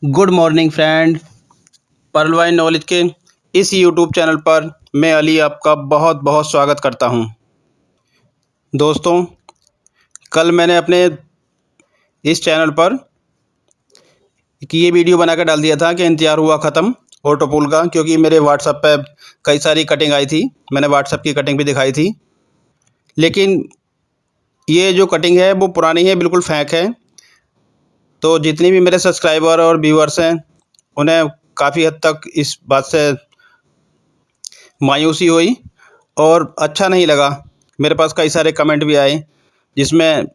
Good morning friend. पर्लवाइन knowledge के इस YouTube channel पर मैं अली आपका बहुत बहुत स्वागत करता हूं। दोस्तों, कल मैंने अपने इस चैनल पर ये वीडियो बनाकर डाल दिया था कि इंतज़ार हुआ ख़त्म ऑटोपूल का, क्योंकि मेरे व्हाट्सएप पे कई सारी कटिंग आई थी। मैंने व्हाट्सएप की कटिंग भी दिखाई थी, लेकिन ये जो कटिंग है वो पुरानी है, बिल्कुल फेक है। तो जितनी भी मेरे सब्सक्राइबर और व्यूअर्स हैं, उन्हें काफ़ी हद तक इस बात से मायूसी हुई और अच्छा नहीं लगा। मेरे पास कई सारे कमेंट भी आए, जिसमें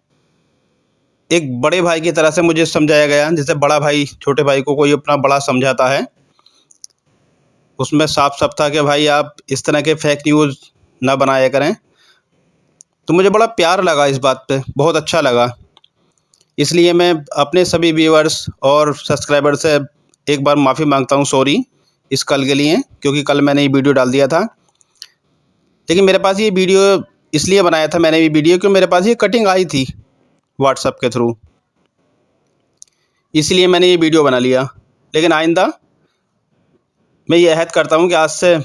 एक बड़े भाई की तरह से मुझे समझाया गया, जैसे बड़ा भाई छोटे भाई को कोई अपना बड़ा समझाता है। उसमें साफ साफ था कि भाई आप इस तरह के फेक न्यूज़ ना बनाया करें। तो मुझे बड़ा प्यार लगा इस बात पे, बहुत अच्छा लगा। इसलिए मैं अपने सभी व्यूअर्स और सब्सक्राइबर से एक बार माफ़ी मांगता हूँ, सॉरी इस कल के लिए, क्योंकि कल मैंने ये वीडियो डाल दिया था। लेकिन मेरे पास ये वीडियो इसलिए बनाया था मैंने ये वीडियो, क्योंकि मेरे पास ये कटिंग आई थी व्हाट्सएप के थ्रू, इसलिए मैंने ये वीडियो बना लिया। लेकिन आइंदा मैं ये अहद करता हूँ कि आज से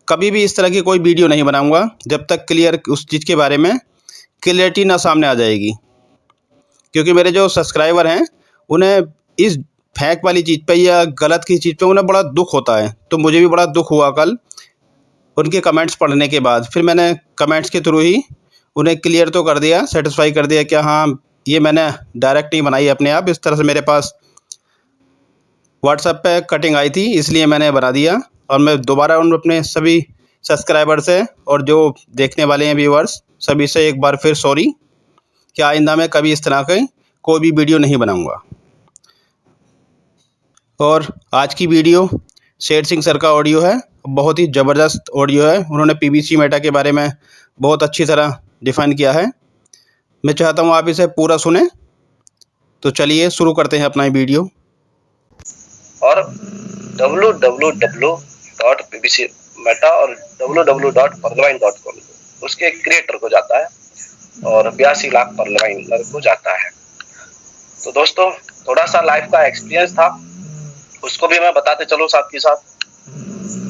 कभी भी इस तरह की कोई वीडियो नहीं बनाऊँगा, जब तक क्लियर उस चीज़ के बारे में क्लियरिटी ना सामने आ जाएगी। क्योंकि मेरे जो सब्सक्राइबर हैं, उन्हें इस फेक वाली चीज़ पे या गलत की चीज़ पे उन्हें बड़ा दुख होता है। तो मुझे भी बड़ा दुख हुआ कल उनके कमेंट्स पढ़ने के बाद। फिर मैंने कमेंट्स के थ्रू ही उन्हें क्लियर तो कर दिया, सेटिस्फाई कर दिया कि हाँ, ये मैंने डायरेक्ट नहीं बनाई अपने आप, इस तरह से मेरे पास व्हाट्सएप पे कटिंग आई थी, इसलिए मैंने बना दिया। और मैं दोबारा उन अपने सभी सब्सक्राइबर से और जो देखने वाले हैं व्यूअर्स, सभी से एक बार फिर सॉरी कि आइंदा मैं कभी इस तरह की कोई भी वीडियो नहीं बनाऊँगा। और आज की वीडियो शेर सिंह सर का ऑडियो है, बहुत ही ज़बरदस्त ऑडियो है। उन्होंने पीवीसी मेटा के बारे में बहुत अच्छी तरह डिफ़ाइन किया है। मैं चाहता हूँ आप इसे पूरा सुने। तो चलिए शुरू करते हैं अपना ये वीडियो। और www.pbc मेटा और www.perlwine.com उसके क्रिएटर को जाता है और 82 लाख परलवाइनर को जाता है। तो दोस्तों, थोड़ा सा लाइफ का एक्सपीरियंस था, उसको भी मैं बताते चलो साथ के साथ।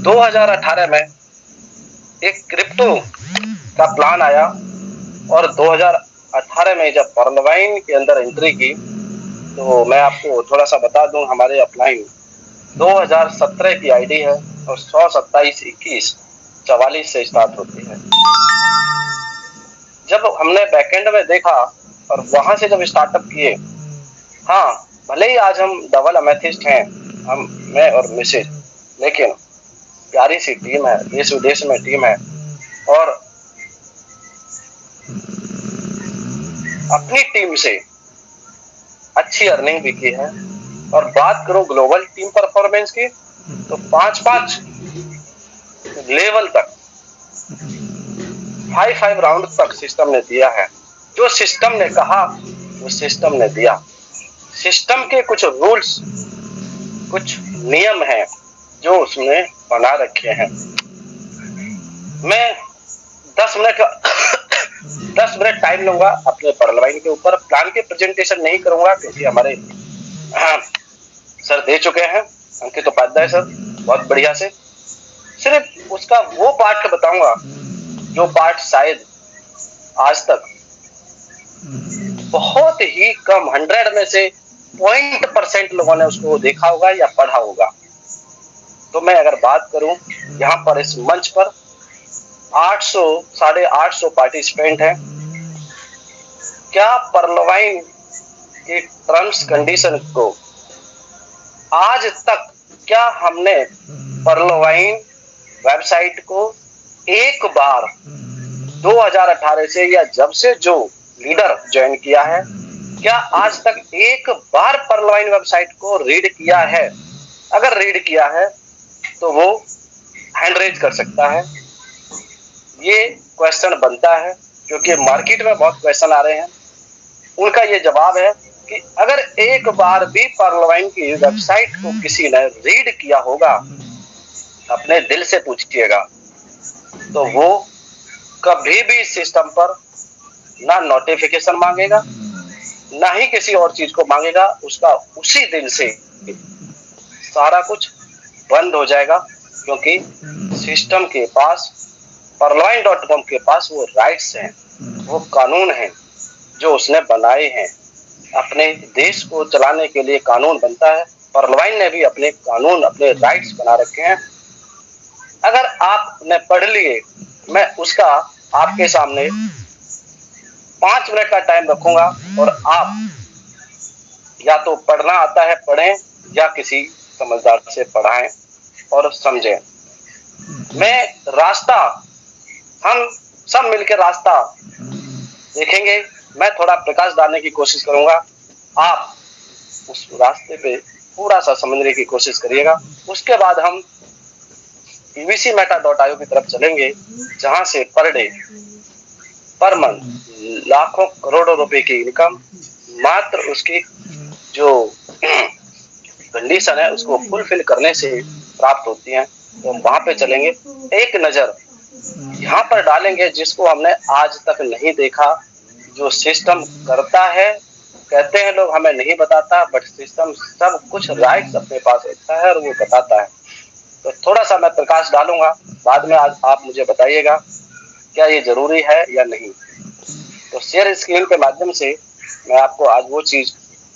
2018 में एक क्रिप्टो का प्लान आया और 2018 में जब परलवाइन के अंदर एंट्री की, तो मैं आपको थोड़ा सा बता दूं, हमारे अपलाइन 2017 की आईडी है और 100-27-21-44 से स्टार्ट होती है। जब हमने बैकएंड में देखा और वहां से जब स्टार्टअप किए, हाँ भले ही आज हम डबल अमेथिस्ट हैं, हम मैं और मिसेज, लेकिन प्यारी सी टीम है, देश विदेश में टीम है और अपनी टीम से अच्छी अर्निंग भी की है। और बात करूं ग्लोबल टीम परफॉर्मेंस की, तो 5-5 लेवल तक 5-5 राउंड तक सिस्टम ने दिया है। जो सिस्टम ने कहा वो सिस्टम ने दिया। सिस्टम के कुछ रूल्स, कुछ नियम हैं जो उसने बना रखे हैं। मैं 10 मिनट टाइम लूंगा अपने परलवाइन के ऊपर। प्लान के प्रेजेंटेशन नहीं करूंगा क्योंकि हमारे सर दे चुके हैं, अंकित उपाध्याय सर, बहुत बढ़िया से। सिर्फ उसका वो पार्ट बताऊंगा जो पार्ट शायद आज तक बहुत ही कम 100 में से 0% लोगों ने उसको देखा होगा या पढ़ा होगा। तो मैं अगर बात करूं, यहाँ पर इस मंच पर 800-850 पार्टिसिपेंट हैं। क्या परलवाइन के टर्म्स कंडीशन को आज तक, क्या हमने परलवाइन वेबसाइट को एक बार 2018 से या जब से जो लीडर ज्वाइन किया है, क्या आज तक एक बार परलवाइन वेबसाइट को रीड किया है? अगर रीड किया है तो वो हैंड रेज कर सकता है। ये क्वेश्चन बनता है क्योंकि मार्केट में बहुत क्वेश्चन आ रहे हैं। उनका ये जवाब है कि अगर एक बार भी परलवाइन की वेबसाइट को किसी ने रीड किया होगा, अपने दिल से पूछिएगा, तो वो कभी भी सिस्टम पर ना नोटिफिकेशन मांगेगा, ना ही किसी और चीज को मांगेगा, उसका उसी दिन से सारा कुछ बंद हो जाएगा, क्योंकि सिस्टम के पास, Perloin.com के पास वो राइट्स हैं, वो कानून हैं जो उसने बनाए हैं। अपने देश को चलाने के लिए कानून बनता है, Perloin ने भी अपने कानून, अपने राइट्स बना रखे हैं। अगर आपने पढ़ लिए, मैं उसका आपके सामने 5 मिनट का टाइम रखूंगा और आप या तो पढ़ना आता है पढ़ें, या किसी समझदार से पढ़ाएं और समझें। मैं रास्ता, हम सब मिलकर रास्ता देखेंगे। मैं थोड़ा प्रकाश डालने की कोशिश करूंगा, आप उस रास्ते पे थोड़ा सा समझने की कोशिश करिएगा। उसके बाद हम pvcmeta.io की तरफ चलेंगे, जहां से पर डे, पर मंथ लाखों करोड़ों रुपए की इनकम मात्र उसकी जो कंडीशन है उसको फुलफिल करने से प्राप्त होती है। तो हम वहां पे चलेंगे, एक नजर यहाँ पर डालेंगे जिसको हमने आज तक नहीं देखा, जो सिस्टम करता है। कहते हैं लोग हमें नहीं बताता, बट सिस्टम सब कुछ राइट्स अपने पास रखता है और वो बताता है। तो थोड़ा सा मैं प्रकाश डालूंगा, बाद में आज आप मुझे बताइएगा क्या ये जरूरी है या नहीं। तो शेयर स्क्रीन के माध्यम से मैं आपको आज वो चीज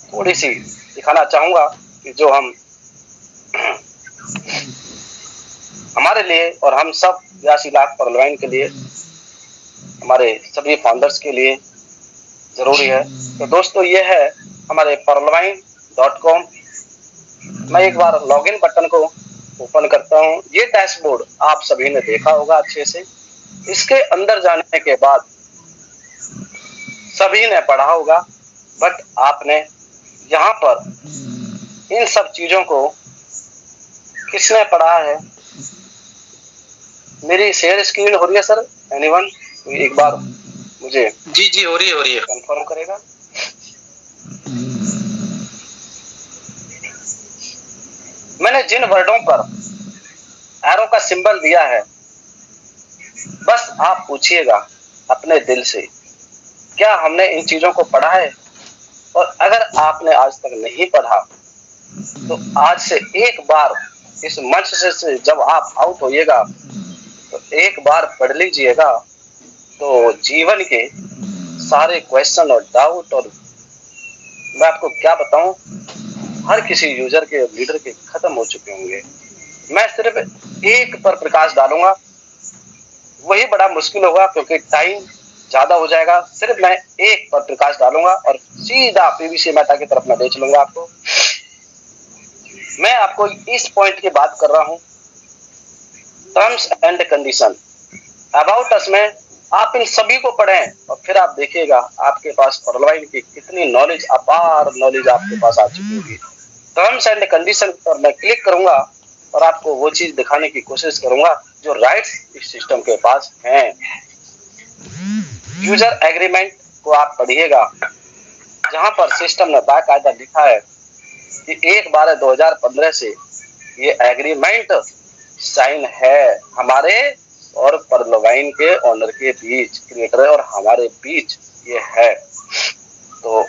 थोड़ी सी दिखाना चाहूंगा कि जो हम हमारे लिए और हम सब 82 लाख Perloin के लिए, हमारे सभी फाउंडर्स के लिए जरूरी है। तो दोस्तों ये है हमारे Perloin.com। मैं एक बार लॉगिन बटन को ओपन करता हूँ। ये डैशबोर्ड आप सभी ने देखा होगा अच्छे से। इसके अंदर जाने के बाद सभी ने पढ़ा होगा, बट आपने यहाँ पर इन सब चीजों को किसने पढ़ा है? मेरी शेयर स्क्रीन हो रही है सर? एनीवन एक बार मुझे जी हो रही है कंफर्म करेगा? मैंने जिन वर्डों पर एरो का सिंबल दिया है, बस आप पूछिएगा अपने दिल से, क्या हमने इन चीजों को पढ़ा है? और अगर आपने आज तक नहीं पढ़ा तो आज से एक बार इस मंच से जब आप आउट होइएगा तो एक बार पढ़ लीजिएगा, तो जीवन के सारे क्वेश्चन और डाउट, और मैं आपको क्या बताऊं, हर किसी यूजर के, लीडर के खत्म हो चुके होंगे। मैं सिर्फ एक पर प्रकाश डालूंगा, वही बड़ा मुश्किल होगा क्योंकि टाइम ज्यादा हो जाएगा। सिर्फ मैं एक पर प्रकाश डालूंगा और सीधा pvcmeta की तरफ मैं ले चलूंगा आपको। मैं आपको इस पॉइंट की बात कर रहा हूं, terms and condition. About us में आप इन सभी को पढ़ें और फिर आप देखिएगा आपके पास Perloin की कितनी नॉलेज, अपार नॉलेज आपके पास आ चुकी होगी। टर्म्स एंड कंडीशन पर मैं क्लिक करूंगा और आपको वो चीज दिखाने की कोशिश करूंगा जो राइट्स इस सिस्टम के पास हैं। यूजर एग्रीमेंट को आप पढ़िएगा, जहां पर सिस्टम ने बाकायदा लिखा है कि 1/12/2015 से ये एग्रीमेंट साइन है हमारे और Perloin के ओनर के बीच, क्रिएटर और हमारे बीच ये है। तो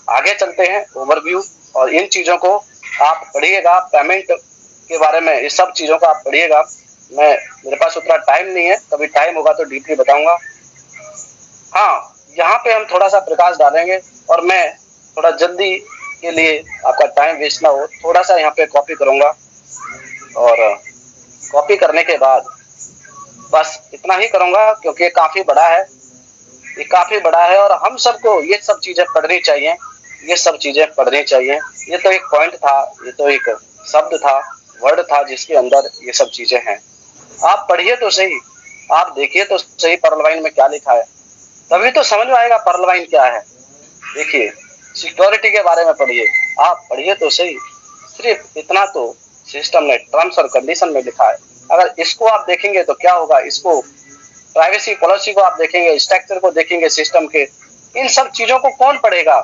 आगे चलते हैं, ओवरव्यू, और इन चीजों को आप पढ़िएगा। पेमेंट के बारे में इस सब चीजों को आप पढ़िएगा। मेरे पास उतना टाइम नहीं है, कभी टाइम होगा तो डीपली बताऊंगा। हाँ, यहाँ पे हम थोड़ा सा प्रकाश डालेंगे और मैं थोड़ा जल्दी के लिए आपका टाइम वेस्ट ना हो, थोड़ा सा यहाँ पे कॉपी करूंगा, और कॉपी करने के बाद बस इतना ही करूंगा क्योंकि ये काफी बड़ा है, ये काफी बड़ा है और हम सबको ये सब चीजें पढ़नी चाहिए, ये सब चीजें पढ़नी चाहिए। ये तो एक पॉइंट था, ये तो एक शब्द था, वर्ड था जिसके अंदर ये सब चीजें हैं। आप पढ़िए तो सही, आप देखिए तो सही Perloin में क्या लिखा है, तभी तो समझ में आएगा Perloin क्या है। देखिए, सिक्योरिटी के बारे में पढ़िए, आप पढ़िए तो सही। सिर्फ इतना तो सिस्टम ने टर्म्स और कंडीशन में लिखा है। अगर इसको आप देखेंगे तो क्या होगा, इसको प्राइवेसी पॉलिसी को आप देखेंगे, स्ट्रक्चर को देखेंगे सिस्टम के, इन सब चीजों को कौन पढ़ेगा?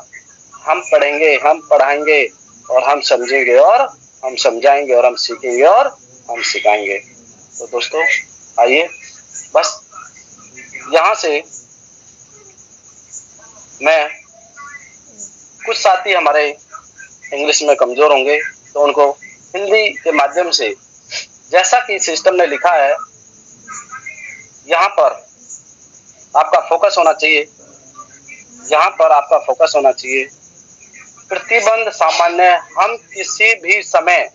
हम पढ़ेंगे, हम पढ़ाएंगे और हम समझेंगे और हम समझाएंगे और हम सीखेंगे और हम सिखाएंगे। तो दोस्तों आइए, बस यहाँ से मैं कुछ साथी हमारे इंग्लिश में कमजोर होंगे तो उनको हिंदी के माध्यम से, जैसा कि सिस्टम ने लिखा है, यहाँ पर आपका फोकस होना चाहिए, यहाँ पर आपका फोकस होना चाहिए। प्रतिबंध सामान्य, हम किसी भी समय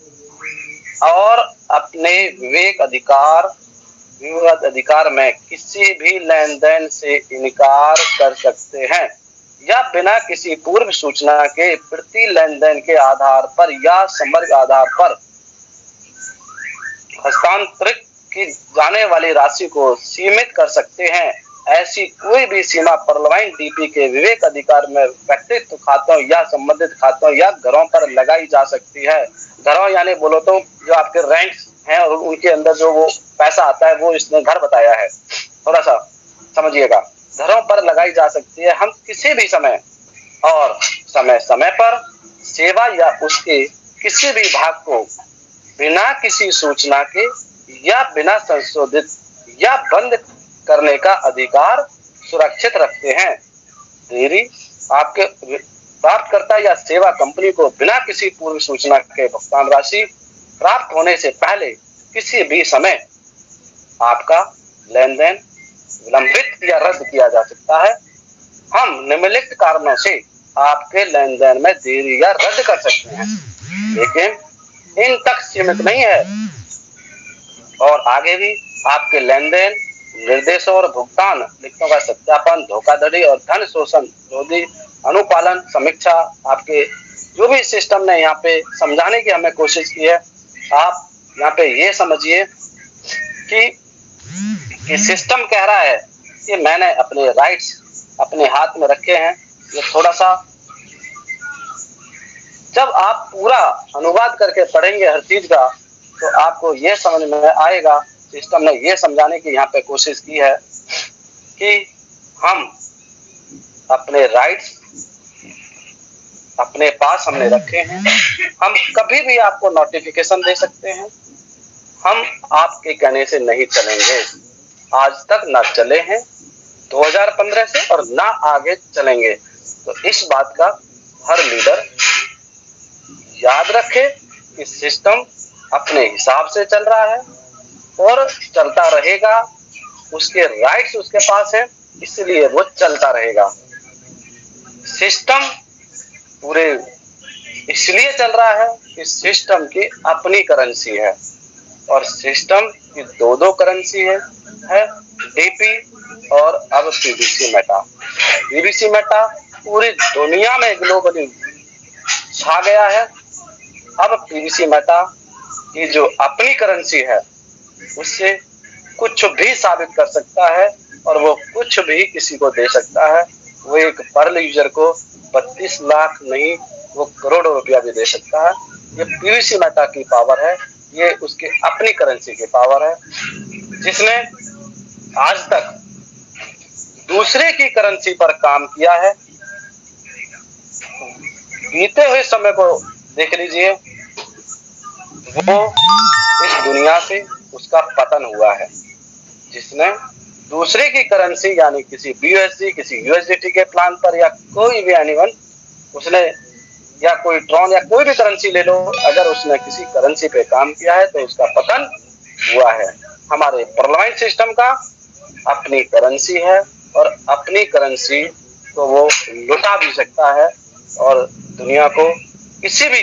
और अपने विवेक अधिकार में किसी भी लेन देन से इनकार कर सकते हैं या बिना किसी पूर्व सूचना के प्रति लेन देन के आधार पर या संवर्ग आधार पर हस्तांतरित की जाने वाली राशि को सीमित कर सकते हैं। ऐसी कोई भी सीमा परलवाइन डीपी के विवेक अधिकार में व्यक्तित्व खातों या संबंधित खातों या घरों पर लगाई जा सकती है। घरों यानी बोलो तो जो आपके रेंट्स हैं और उनके अंदर जो वो पैसा आता है वो इसने घर बताया है, थोड़ा सा समझिएगा। घरों पर लगाई जा सकती है। हम किसी भी समय और समय समय पर सेवा या उसके किसी भी भाग को बिना किसी सूचना के या बिना संशोधित या बंद करने का अधिकार सुरक्षित रखते हैं। देरी आपके प्राप्तकर्ता या सेवा कंपनी को बिना किसी पूर्व सूचना के भुगतान राशि प्राप्त होने से पहले किसी भी समय आपका लेन देन विलंबित या रद्द किया जा सकता है। हम निम्नलिखित कारणों से आपके लेन देन में देरी या रद्द कर सकते हैं, लेकिन इन तक सीमित नहीं है और आगे भी आपके लेन देन निर्देशों और भुगतान लिखतों का सत्यापन, धोखाधड़ी और धन शोषण विरोधी अनुपालन समीक्षा, आपके जो भी सिस्टम ने यहाँ पे समझाने की हमें कोशिश की है, आप यहाँ पे ये समझिए कि सिस्टम कह रहा है कि मैंने अपने राइट्स अपने हाथ में रखे हैं। ये थोड़ा सा जब आप पूरा अनुवाद करके पढ़ेंगे हर चीज का तो आपको ये समझ में आएगा। सिस्टम ने ये समझाने की यहाँ पे कोशिश की है कि हम अपने राइट्स अपने पास हमने रखे हैं। हम कभी भी आपको नोटिफिकेशन दे सकते हैं। हम आपके कहने से नहीं चलेंगे, आज तक ना चले हैं 2015 से और ना आगे चलेंगे। तो इस बात का हर लीडर याद रखे कि सिस्टम अपने हिसाब से चल रहा है और चलता रहेगा। उसके राइट्स उसके पास है, इसलिए वो चलता रहेगा। सिस्टम पूरे इसलिए चल रहा है कि सिस्टम की अपनी करेंसी है और सिस्टम की दो करेंसी है डीपी और अब पीबीसी मेटा। पीबीसी मेटा पूरी दुनिया में ग्लोबली छा गया है। अब पीबीसी मेटा की जो अपनी करेंसी है उससे कुछ भी साबित कर सकता है और वो कुछ भी किसी को दे सकता है। वो एक पर्ल यूजर को 32 लाख नहीं वो करोड़ों रुपया भी दे सकता है। ये पीबीसी मेटा की पावर है, ये उसकी अपनी करेंसी की पावर है। जिसने आज तक दूसरे की करेंसी पर काम किया है, बीते हुए समय को देख लीजिए, वो इस दुनिया से उसका पतन हुआ है। जिसने दूसरे की करेंसी यानी किसी BUSD किसी USDT के प्लान पर या कोई भी एनीवन उसने या कोई ट्रॉन या कोई भी करेंसी ले लो, अगर उसने किसी करेंसी पे काम किया है तो उसका पतन हुआ है। हमारे परलवाइन सिस्टम का अपनी करेंसी है और अपनी करेंसी को वो लुटा भी सकता है और दुनिया को किसी भी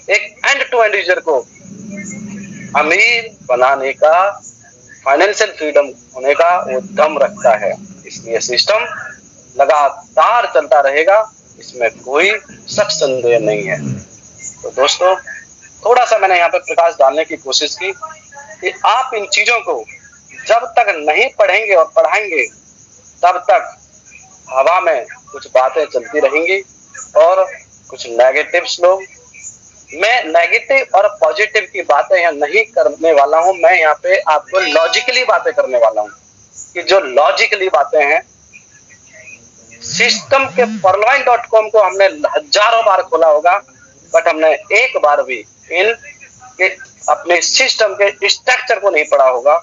एक एंड टू एंड यूजर को अमीर बनाने का, फाइनेंशियल फ्रीडम होने का वो दम रखता है। इसलिए सिस्टम लगातार चलता रहेगा, इसमें कोई शक संदेह नहीं है। तो दोस्तों, थोड़ा सा मैंने यहाँ पे प्रकाश डालने की कोशिश की कि आप इन चीजों को जब तक नहीं पढ़ेंगे और पढ़ाएंगे तब तक हवा में कुछ बातें चलती रहेंगी और कुछ नेगेटिव्स लोग। मैं नेगेटिव और पॉजिटिव की बातें यहाँ नहीं करने वाला हूँ, मैं यहाँ पे आपको लॉजिकली बातें करने वाला हूँ कि जो लॉजिकली बातें हैं। सिस्टम के परलवाइन.com को हमने हजारों बार खोला होगा, बट हमने एक बार भी इन के अपने सिस्टम के स्ट्रक्चर को नहीं पढ़ा होगा।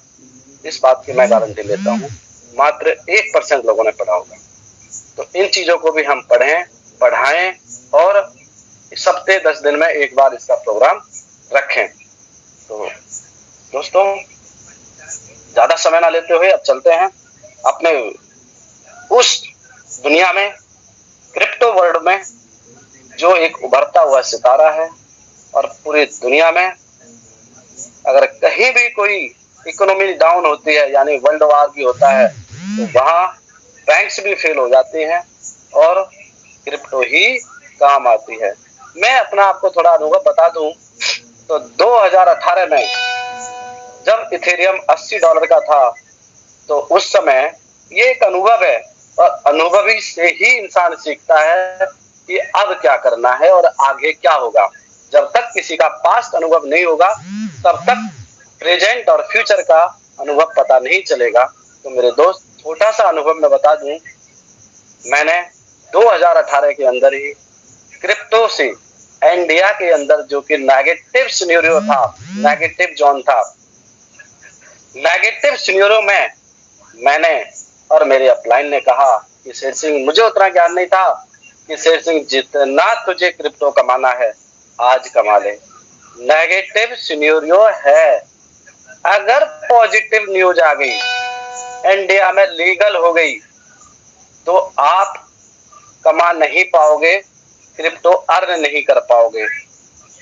इस बात की मैं गारंटी लेता हूँ, मात्र 1% लोगों ने पढ़ा होगा। तो इन चीजों को भी हम पढ़ें बढ़ाएं और इस हफ्ते 10 दिन में एक बार इसका प्रोग्राम रखें। तो दोस्तों, ज़्यादा समय ना लेते हुए अब चलते हैं अपने उस दुनिया में, क्रिप्टो वर्ल्ड में, जो एक उभरता हुआ सितारा है। और पूरी दुनिया में अगर कहीं भी कोई इकोनॉमी डाउन होती है, यानी वर्ल्ड वार भी होता है, तो वहाँ बैंक्स भी फेल हो जाती हैं और क्रिप्टो ही काम आती है। मैं अपना आपको थोड़ा अनुभव बता दूं तो 2018 में जब इथेरियम $80 का था, तो उस समय ये एक अनुभव है, और अनुभवी से ही इंसान सीखता है कि अब क्या करना है और आगे क्या होगा। जब तक किसी का पास्ट अनुभव नहीं होगा, तब तक प्रेजेंट और फ्यूचर का अनुभव पता नहीं चलेगा। तो मेरे दोस्त, छोटा सा अनुभव मैं बता दूं, मैंने 2018 के अंदर ही क्रिप्टो से इंडिया के अंदर, जो कि नेगेटिव सिनेरियो था, नेगेटिव जोन था, नेगेटिव सिनेरियो में मैंने और मेरे अपलाइन ने कहा कि शेर सिंह, मुझे उतना ज्ञान नहीं था कि शेर सिंह, जितना तुझे क्रिप्टो कमाना है आज कमा ले। नेगेटिव सिनेरियो है, अगर पॉजिटिव न्यूज आ गई, इंडिया में लीगल हो गई, तो आप कमा नहीं पाओगे, क्रिप्टो अर्न नहीं कर पाओगे।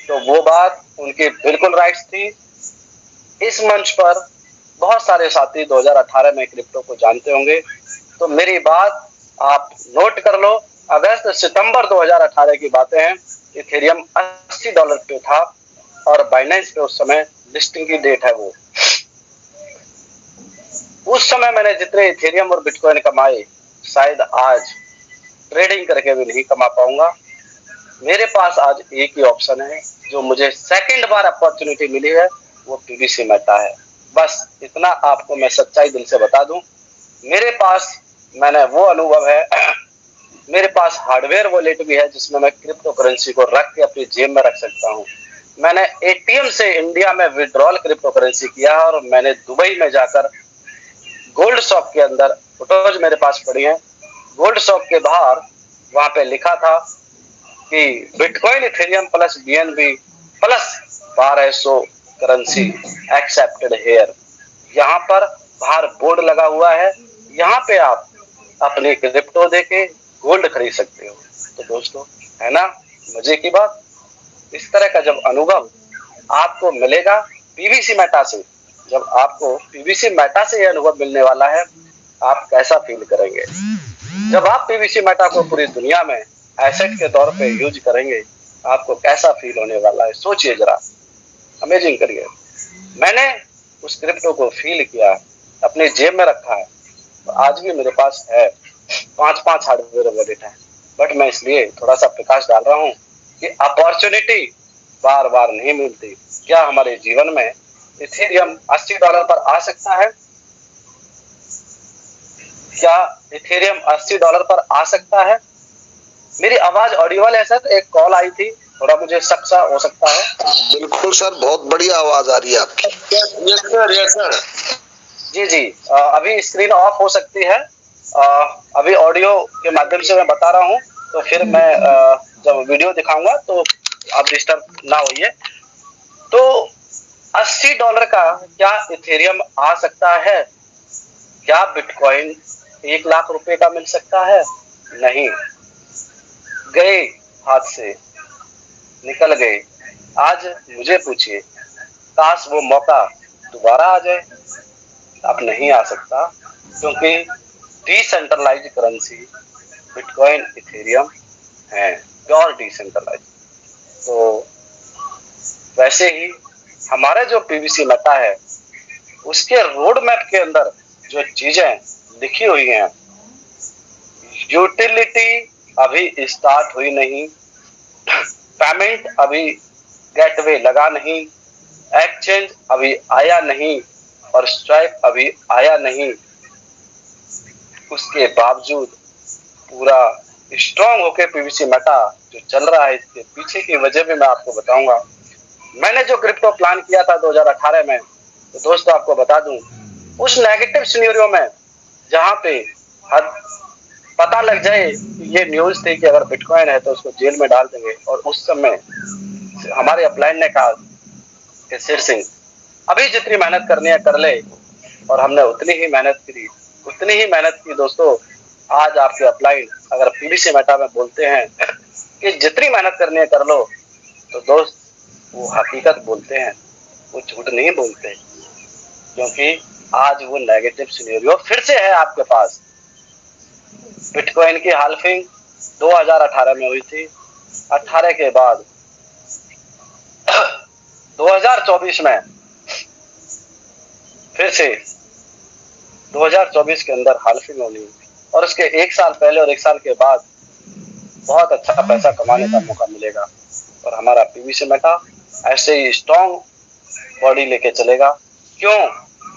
तो वो बात उनकी बिल्कुल राइट थी। इस मंच पर बहुत सारे साथी 2018 में क्रिप्टो को जानते होंगे, तो मेरी बात आप नोट कर लो। अगस्त सितंबर 2018 की बातें हैं। इथेरियम $80 पे था और बाइनेंस पे उस समय लिस्टिंग की डेट है वो। उस समय मैंने जितने इथेरियम और बिटकॉइन कमाए, शायद आज ट्रेडिंग करके भी नहीं कमा पाऊंगा। मेरे पास आज एक ही ऑप्शन है, जो मुझे सेकंड बार अपॉर्चुनिटी मिली है, वो पीवीसी मेटा है। बस इतना आपको मैं सच्चाई दिल से बता दूं। मेरे पास, मैंने वो अनुभव है, मेरे पास हार्डवेयर वॉलेट भी है, जिसमें मैं क्रिप्टो करेंसी को रख के अपनी जेब में रख सकता हूँ। मैंने एटीएम से इंडिया में विड्रॉल क्रिप्टो करेंसी किया, और मैंने दुबई में जाकर गोल्ड शॉप के अंदर, फोटोज मेरे पास पड़ी हैं, गोल्ड शॉप के बाहर वहां पे लिखा था कि bitcoin Ethereum plus BNB plus 1200 currency accepted here. यहाँ पर बाहर बोर्ड लगा हुआ है, यहाँ पे आप अपने क्रिप्टो देके गोल्ड खरीद सकते हो। तो दोस्तों, है ना मजे की बात। इस तरह का जब अनुभव आपको मिलेगा पीवीसी मेटा से, जब आपको पीवीसी मेटा से यह अनुभव मिलने वाला है, आप कैसा फील करेंगे। जब आप पीवीसी मेटा को पूरी दुनिया में एसेट के तौर पे यूज करेंगे, आपको कैसा फील होने वाला है, सोचिए जरा, अमेजिंग करिए। मैंने उस क्रिप्टो को फील किया, अपने जेब में रखा है, तो आज भी मेरे पास है 5-5 हार्डवेयर वॉलेट है। बट मैं इसलिए थोड़ा सा प्रकाश डाल रहा हूँ कि अपॉर्चुनिटी बार बार नहीं मिलती। क्या हमारे जीवन में इथेरियम $80 पर आ सकता है? क्या इथेरियम $80 पर आ सकता है? मेरी आवाज ऑडिबल है सर? एक कॉल आई थी, थोड़ा मुझे शक सा हो सकता है। बिल्कुल सर, बहुत बढ़िया आवाज आ रही है आपकी। Yes sir, yes sir. जी जी, अभी स्क्रीन ऑफ हो सकती है, अभी ऑडियो के माध्यम से मैं बता रहा हूँ, तो फिर मैं जब वीडियो दिखाऊंगा तो आप डिस्टर्ब ना होइए। तो $80 का क्या इथेरियम आ सकता है? क्या बिटकॉइन 1 लाख रुपए का मिल सकता है? नहीं, गए हाथ से, निकल गए। आज मुझे पूछिए, काश वो मौका दोबारा आ जाए। अब नहीं आ सकता, क्योंकि डिसेंट्रलाइज्ड करेंसी बिटकॉइन इथेरियम है, प्योर डिसेंट्रलाइज्ड। तो वैसे ही हमारे जो पीवीसी मेटा है, उसके रोड मैप के अंदर जो चीजें लिखी हुई हैं, यूटिलिटी अभी स्टार्ट हुई नहीं, पेमेंट अभी गेटवे लगा नहीं, एक्सचेंज अभी आया नहीं, और स्वाइप अभी आया नहीं, उसके बावजूद पूरा स्ट्रॉन्ग होके पीवीसी मेटा जो चल रहा है, इसके पीछे की वजह भी मैं आपको बताऊंगा। मैंने जो क्रिप्टो प्लान किया था 2018 में, तो दोस्तों आपको बता दूं, उस नेगेटिव सिनेरियो में, जहां पे पता लग जाए, ये न्यूज थी कि अगर बिटकॉइन है तो उसको जेल में डाल देंगे, और उस समय हमारे अपलाइन ने कहा कि शेर सिंह अभी जितनी मेहनत करनी है कर ले, और हमने उतनी ही मेहनत की दोस्तों। आज आपके अपलाइन अगर पीवीसी मेटा में बोलते हैं कि जितनी मेहनत करनी है कर लो, तो दोस्त वो हकीकत बोलते हैं, वो झूठ नहीं बोलते, क्योंकि आज वो नेगेटिव सिनेरियो फिर से है आपके पास। बिटकॉइन की हाल्फिंग 2018 में हुई थी, 18 के बाद 2024 में फिर से 2024 के अंदर हाल्फिंग होनी, और उसके 1 साल पहले और 1 साल के बाद बहुत अच्छा पैसा कमाने का मौका मिलेगा। और हमारा पीवीसी मेटा ऐसे ही स्ट्रॉन्ग बॉडी लेके चलेगा। क्यों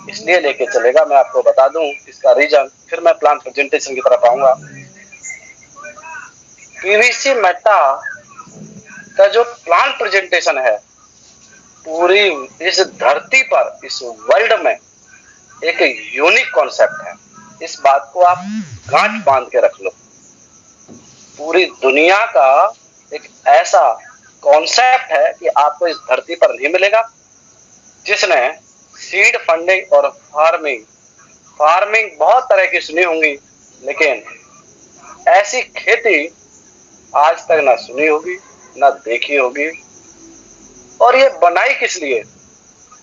इसलिए लेके चलेगा, मैं आपको बता दूं इसका रीजन, फिर मैं प्लान प्रेजेंटेशन की तरफ आऊंगा। पीवीसी मेटा का जो प्लान प्रेजेंटेशन है, पूरी इस धरती पर, इस वर्ल्ड में एक यूनिक कॉन्सेप्ट है। इस बात को आप गांठ बांध के रख लो। पूरी दुनिया का एक ऐसा कॉन्सेप्ट है कि आपको इस धरती पर नहीं मिलेगा, जिसने सीड फंडिंग और फार्मिंग बहुत तरह की सुनी होंगी, लेकिन ऐसी खेती आज तक ना सुनी होगी ना देखी होगी। और ये बनाई किस लिए?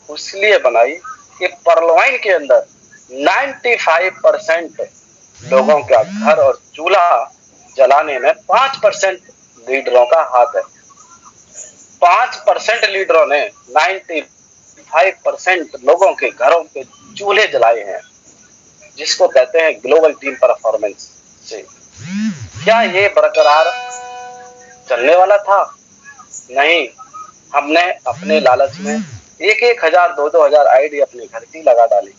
उसलिए बनाई कि पर्लवाइन के अंदर 95% लोगों का घर और चूल्हा जलाने में 5% लीडरों का हाथ है। 5% लीडरों ने 95% लोगों के घरों के चूल्हे जलाए हैं, जिसको कहते हैं ग्लोबल टीम परफॉर्मेंस से। क्या ये बरकरार चलने वाला था? नहीं। हमने अपने लालच में 1,000 2,000 आईडी अपने घर की लगा डाली,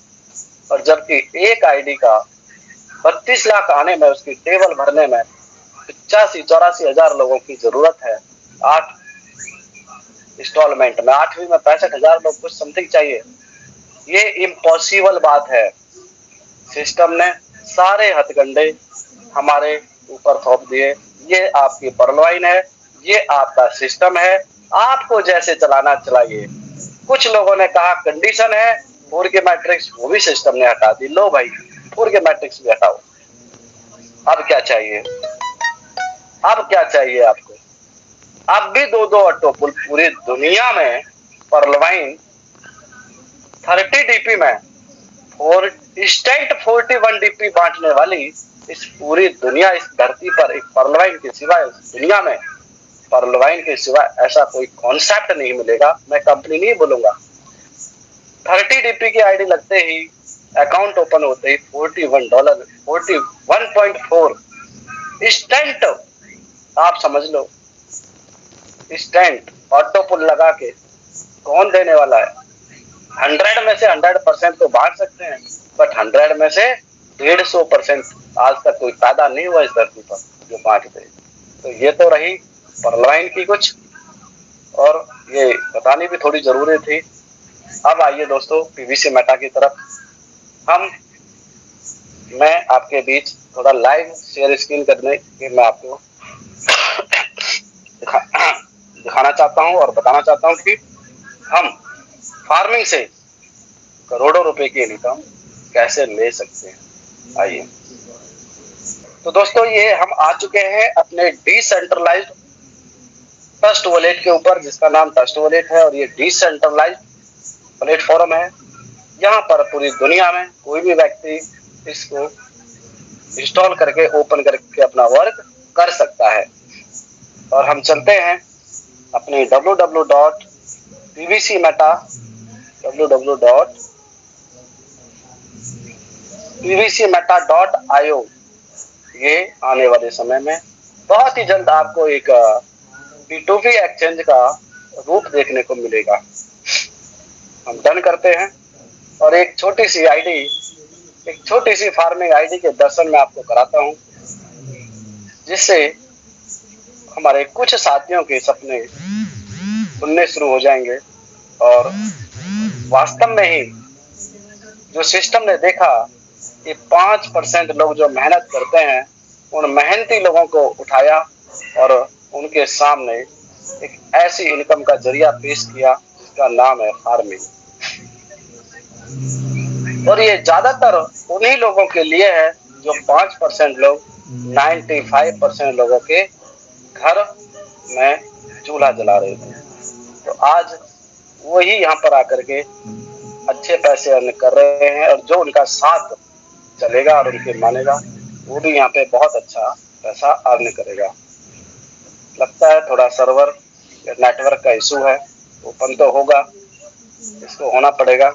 और जबकि एक आईडी का 32 लाख आने में, उसकी टेबल भरने में 85-84 हजार लोगों की जरूरत है। 8 इंस्टॉलमेंट में 8वीं में 65,000 लोग कुछ समथिंग चाहिए। ये इम्पॉसिबल बात है। सिस्टम ने सारे हथकंडे हमारे ऊपर थोप दिए। ये आपकी पर्लवाइन है, ये आपका सिस्टम है, आपको जैसे चलाना चलाइए। कुछ लोगों ने कहा कंडीशन है 4K मैट्रिक्स, वो भी सिस्टम ने हटा दी। लो भाई 4K मैट्रिक्स भी हटाओ। अब क्या चाहिए? अब क्या चाहिए आपको? अब भी 2-2 ऑटोपुल पूरी दुनिया में पर्लवाइन 30 डीपी में 41 डीपी बांटने वाली इस पूरी दुनिया, इस धरती पर एक पर्लवाइन के सिवा, इस दुनिया में पर्लवाइन के सिवा ऐसा कोई कॉन्सेप्ट नहीं मिलेगा। मैं कंपनी नहीं बोलूंगा। 30 डीपी की आईडी लगते ही, अकाउंट ओपन होते ही $41, 41.4 इंस्टेंट, आप समझ लो इंस्टेंट ऑटोपुल लगा के कौन देने वाला है? 100 में से 100% तो बांट सकते हैं, बट 100 में से 150% आज तक कोई पैदा नहीं हुआ इस धरती पर जो बांट दे। तो ये तो रही पर्लवाइन की कुछ, और ये बतानी भी थोड़ी जरूरी थी। अब आइए दोस्तों पीवीसी मेटा की तरफ। मैं आपके बीच थोड़ा लाइव शेयर स्क्रीन करने के मैं आपको दिखाना चाहता हूं और बताना चाहता हूं कि हम फार्मिंग से करोड़ों रुपए की इनकम कैसे ले सकते हैं। आइए तो दोस्तों, ये हम आ चुके हैं अपने डिसेंट्रलाइज्ड ट्रस्ट वॉलेट के ऊपर, जिसका नाम ट्रस्ट वॉलेट है, और ये डिसेंट्रलाइज्ड प्लेटफॉर्म है। यहाँ पर पूरी दुनिया में कोई भी व्यक्ति इसको इंस्टॉल करके, ओपन करके अपना वर्क कर सकता है। और हम चलते हैं अपने www.pvcmeta.io। ये आने वाले समय में बहुत ही जल्द आपको एक P2P एक्सचेंज का रूप देखने को मिलेगा। हम डन करते हैं, और एक छोटी सी फार्मिंग आईडी के दर्शन में आपको कराता हूं, जिससे हमारे कुछ साथियों के सपने खुलने शुरू हो जाएंगे। और वास्तव में ही जो सिस्टम ने देखा कि 5% लोग जो मेहनत करते हैं उन मेहनती लोगों को उठाया और उनके सामने एक ऐसी इनकम का जरिया पेश किया जिसका नाम है फार्मिंग। और ये ज्यादातर उन्हीं लोगों के लिए है जो 5% लोग 95% लोगों के घर में चूल्हा जला रहे थे। तो आज वही यहाँ पर आकर के अच्छे पैसे अर्न कर रहे हैं, और जो उनका साथ चलेगा और उनके मानेगा वो भी यहाँ पे बहुत अच्छा पैसा अर्न करेगा। लगता है थोड़ा सर्वर या नेटवर्क का इशू है, ओपन तो होगा, इसको होना पड़ेगा।